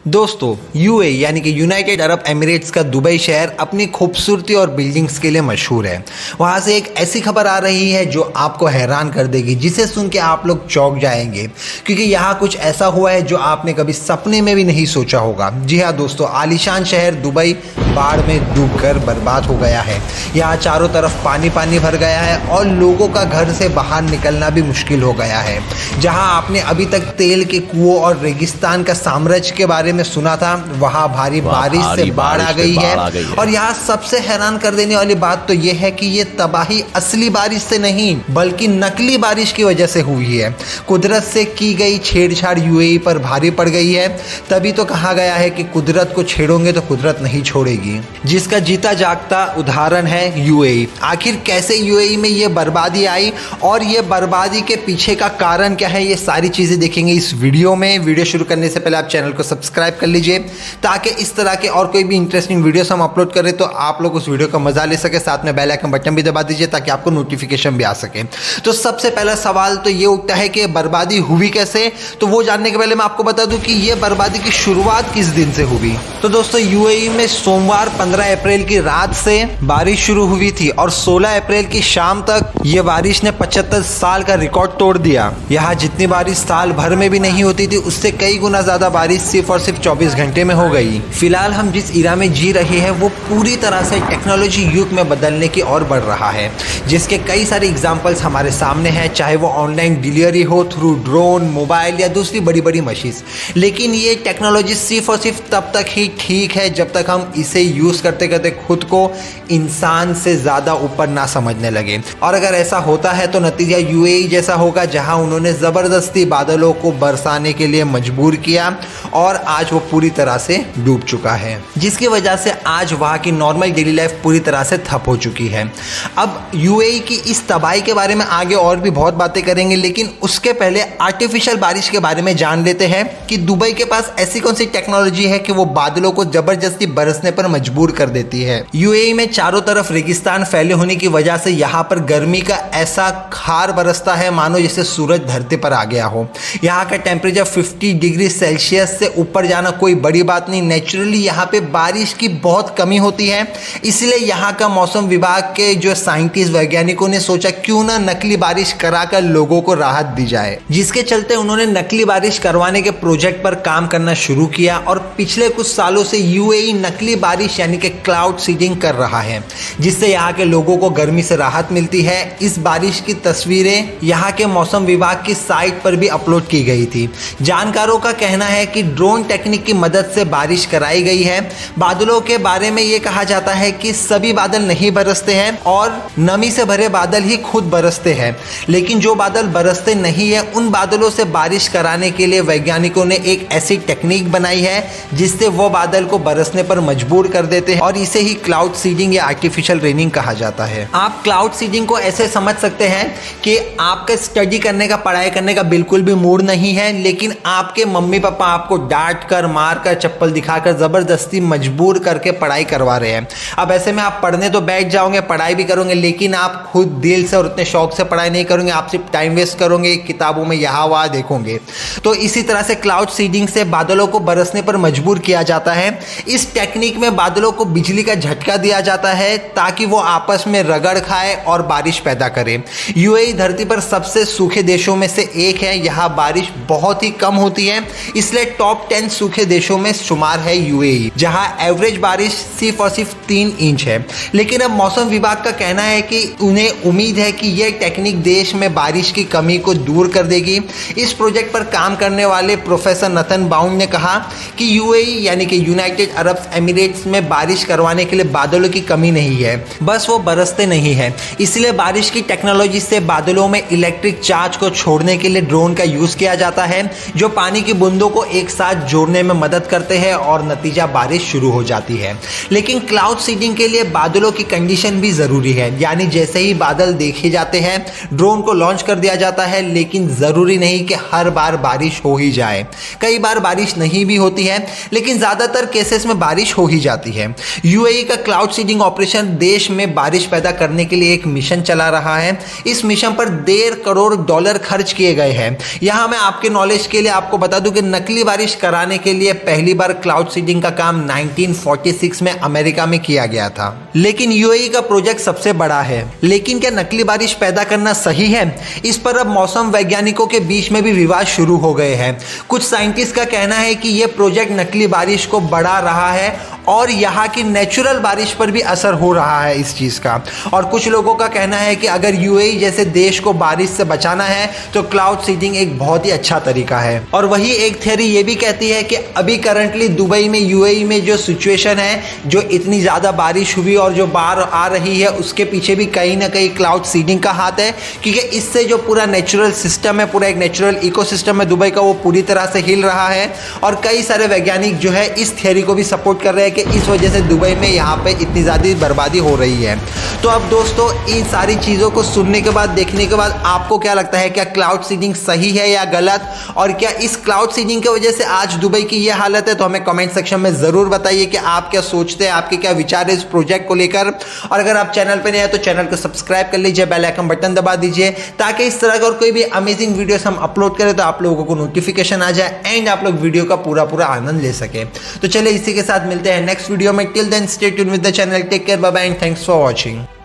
दोस्तों यूएई यानी कि यूनाइटेड अरब एमिरेट्स का दुबई शहर अपनी खूबसूरती और बिल्डिंग्स के लिए मशहूर है। वहाँ से एक ऐसी खबर आ रही है जो आपको हैरान कर देगी, जिसे सुन के आप लोग चौंक जाएंगे, क्योंकि यहाँ कुछ ऐसा हुआ है जो आपने कभी सपने में भी नहीं सोचा होगा। जी हाँ दोस्तों, आलीशान शहर दुबई बाढ़ में डूबकर बर्बाद हो गया है। यहाँ चारों तरफ पानी पानी भर गया है और लोगों का घर से बाहर निकलना भी मुश्किल हो गया है। जहाँ आपने अभी तक तेल के कुओं और रेगिस्तान का साम्राज्य के बारे में सुना था, वहाँ भारी बारिश से बाढ़ आ गई है। और यहाँ सबसे हैरान कर देने वाली बात तो यह है कि ये तबाही असली बारिश से नहीं बल्कि नकली बारिश की वजह से हुई है। कुदरत से की गई छेड़छाड़ यूएई पर भारी पड़ गई है। तभी तो कहा गया है कि कुदरत को छेड़ोगे तो कुदरत नहीं छोड़ेगी, जिसका जीता जागता उदाहरण है यूएई। आखिर कैसे यूएई में ये बर्बादी आई और ये बर्बादी के पीछे का कारण क्या है, ये सारी चीजें देखेंगे इस वीडियो में। वीडियो शुरू करने से पहले आप चैनल को सब्सक्राइब कर लीजिए ताकि इस तरह के और कोई भी इंटरेस्टिंग वीडियोस हम अपलोड करें तो आप लोग उस वीडियो का मजा ले सके। साथ में बेल आइकन बटन भी दबा दीजिए ताकि आपको नोटिफिकेशन भी आ सके। तो सबसे पहला सवाल तो ये उठता है कि बर्बादी हुई कैसे। तो वो जानने के पहले मैं आपको बता दूं कि ये बर्बादी की शुरुआत किस दिन से हुई। तो दोस्तों यूएई में सोमवार 15 अप्रैल की रात से बारिश शुरू हुई थी और 16 अप्रैल की शाम तक ये बारिश ने 75 साल का रिकॉर्ड तोड़ दिया। यहाँ जितनी बारिश साल भर में भी नहीं होती थी, उससे कई गुना ज्यादा बारिश सिर्फ और सिर्फ 24 घंटे में हो गई। फिलहाल हम जिस इरा में जी रहे हैं वो पूरी तरह से टेक्नोलॉजी युग में बदलने की ओर बढ़ रहा है, जिसके कई सारे एग्जांपल्स हमारे सामने हैं, चाहे वो ऑनलाइन डिलीवरी हो थ्रू ड्रोन, मोबाइल या दूसरी बड़ी बड़ी मशीन। लेकिन ये टेक्नोलॉजी सिर्फ और सिर्फ तब तक ही ठीक है जब तक हम इसे यूज करते करते खुद को इंसान से ज्यादा ऊपर ना समझने लगे। और अगर ऐसा होता है तो नतीजा यूएई जैसा होगा, जहां उन्होंने जबरदस्ती बादलों को बरसाने के लिए मजबूर किया और आज वो पूरी तरह से डूब चुका है, जिसकी वजह से आज वहां की नॉर्मल डेली लाइफ पूरी तरह से ठप हो चुकी है। अब यूएई की इस तबाही के बारे में आगे और भी बहुत बातें करेंगे, लेकिन उसके पहले आर्टिफिशियल बारिश के बारे में जान लेते हैं कि दुबई के पास ऐसी कौन सी टेक्नोलॉजी है कि वो बादलों को जबरदस्ती बरसने पर मजबूर कर देती है। यूएई में चारों तरफ रेगिस्तान फैले होने की वजह से यहाँ पर गर्मी का ऐसा खार बरसता है मानो जैसे सूरज धरती पर आ गया हो। यहाँ का टेम्परेचर 50 डिग्री सेल्सियस से ऊपर जाना कोई बड़ी बात नहीं। नेचुरली यहाँ पे बारिश की बहुत कमी होती है, इसलिए यहाँ का मौसम विभाग के जो साइंटिस्ट वैज्ञानिकों ने सोचा क्यों ना नकली बारिश कराकर लोगों को राहत दी जाए, जिसके चलते उन्होंने नकली बारिश करवाने के प्रोजेक्ट पर काम करना शुरू किया। और पिछले कुछ सालों से यूएई नकली बारिश यानी कि क्लाउड सीडिंग कर रहा है, जिससे यहाँ के लोगों को गर्मी से राहत मिलती है। इस बारिश की तस्वीरें यहाँ के मौसम विभाग की साइट पर भी अपलोड की गई थी। जानकारों का कहना है कि ड्रोन टेक्निक की मदद से बारिश कराई गई है। बादलों के बारे में ये कहा जाता है कि सभी बादल नहीं बरसते हैं और नमी से भरे बादल ही खुद बरसते हैं, लेकिन जो बादल बरसते नहीं है उन बादलों से बारिश कराने के लिए वैज्ञानिकों ने एक ऐसी टेक्निक बनाई है जिससे वो बादल को बरसने पर मजबूर कर देते हैं, और इसे ही क्लाउड सीडिंग या आर्टिफिशियल रेनिंग कहा जाता है। आप क्लाउड सीडिंग को ऐसे समझ सकते हैं कि आपका स्टडी करने का, पढ़ाई करने का बिल्कुल भी मूड नहीं है, लेकिन आपके मम्मी पापा आपको डांट कर, मार कर, चप्पल दिखाकर जबरदस्ती मजबूर करके पढ़ाई करवा रहे हैं। अब ऐसे में आप पढ़ने तो बैठ जाओगे, पढ़ाई भी करोगे, लेकिन आप खुद दिल से और उतने शौक से पढ़ाई नहीं करोगे, आप सिर्फ टाइम वेस्ट करोगे, किताबों में यहाँ वहाँ देखोगे। तो इसी तरह से क्लाउड सीडिंग से बादलों को बरसने पर मजबूर किया जाता है। इस टेक्निक में बादलों को बिजली का झटका दिया जाता है ताकि वो आपस में रगड़ खाए और बारिश पैदा करे। यूएई धरती पर सबसे सूखे देशों में से एक है। यहाँ बारिश बहुत ही कम होती है, इसलिए टॉप 10 सूखे देशों में शुमार है यूएई, जहां एवरेज बारिश सिर्फ और सिर्फ 3 इंच है। लेकिन अब मौसम विभाग का कहना है कि उन्हें उम्मीद है कि यह टेक्निक देश में बारिश की कमी को दूर कर देगी। इस प्रोजेक्ट पर काम करने वाले प्रोफेसर नथन बाउंड ने कहा कि यूएई यानी कि यूनाइटेड अरब एमिरेट्स में बारिश करवाने के लिए बादलों की कमी नहीं है, बस वो बरसते नहीं है। इसलिए बारिश की टेक्नोलॉजी से बादलों में इलेक्ट्रिक चार्ज को छोड़ने के लिए ड्रोन का यूज किया जाता है, जो पानी की बूंदों को एक साथ जोड़ने में मदद करते हैं और नतीजा बारिश शुरू हो जाती है। लेकिन क्लाउड सीडिंग के लिए बादलों की कंडीशन भी जरूरी है, यानी जैसे ही बादल देखे जाते हैं ड्रोन को लॉन्च कर दिया जाता है, लेकिन जरूरी नहीं कि हर बार बारिश हो ही जाए। कई बार बारिश नहीं भी होती है, लेकिन ज्यादातर केसेस में बारिश हो ही जाती है। जाती है। यूएई का क्लाउड सीडिंग ऑपरेशन देश में बारिश पैदा करने के लिए एक मिशन चला रहा है। इस मिशन पर $1.5 करोड़ खर्च किए गए हैं। यहाँ मैं आपके नॉलेज के लिए आपको बता दूं कि नकली बारिश कराने के लिए पहली बार क्लाउड सीडिंग का काम 1946 में अमेरिका में किया गया था, लेकिन यूएई का प्रोजेक्ट सबसे बड़ा है। लेकिन क्या नकली बारिश पैदा करना सही है? इस पर अब मौसम वैज्ञानिकों के बीच में भी विवाद शुरू हो गए हैं। कुछ साइंटिस्ट का कहना है कि यह प्रोजेक्ट नकली बारिश को बढ़ा रहा है और यहाँ की नेचुरल बारिश पर भी असर हो रहा है इस चीज़ का। और कुछ लोगों का कहना है कि अगर यूएई जैसे देश को बारिश से बचाना है तो क्लाउड सीडिंग एक बहुत ही अच्छा तरीका है। और वही एक थियरी ये भी कहती है कि अभी करंटली दुबई में, यूएई में जो सिचुएशन है, जो इतनी ज़्यादा बारिश हुई और जो बाढ़ आ रही है, उसके पीछे भी कहीं ना कहीं क्लाउड सीडिंग का हाथ है, क्योंकि इससे जो पूरा नेचुरल सिस्टम है, पूरा एक नेचुरल इकोसिस्टम है दुबई का, वो पूरी तरह से हिल रहा है। और कई सारे वैज्ञानिक जो है इस थियरी को भी सपोर्ट कर रहे हैं कि इस वजह से दुबई में यहाँ पे इतनी ज़्यादा बर्बादी हो रही है। तो अब दोस्तों, इन सारी चीज़ों को सुनने के बाद, देखने के बाद आपको क्या लगता है, क्या क्लाउड सीडिंग सही है या गलत? और क्या इस क्लाउड सीडिंग की वजह से आज दुबई की ये हालत है? तो हमें कमेंट सेक्शन में ज़रूर बताइए कि आप क्या सोचते हैं, आपके क्या विचार है इस प्रोजेक्ट को लेकर। और अगर आप चैनल पर नए हैं तो चैनल को सब्सक्राइब कर लीजिए, बेल आइकन बटन दबा दीजिए, ताकि इस तरह का और कोई भी अमेजिंग वीडियोस हम अपलोड करें तो आप लोगों को नोटिफिकेशन आ जाए एंड आप लोग वीडियो का पूरा आनंद ले सके। तो चलिए इसी के साथ मिलते हैं नेक्स्ट वीडियो में। Till then stay tuned with the channel, take care, bye bye and thanks for watching.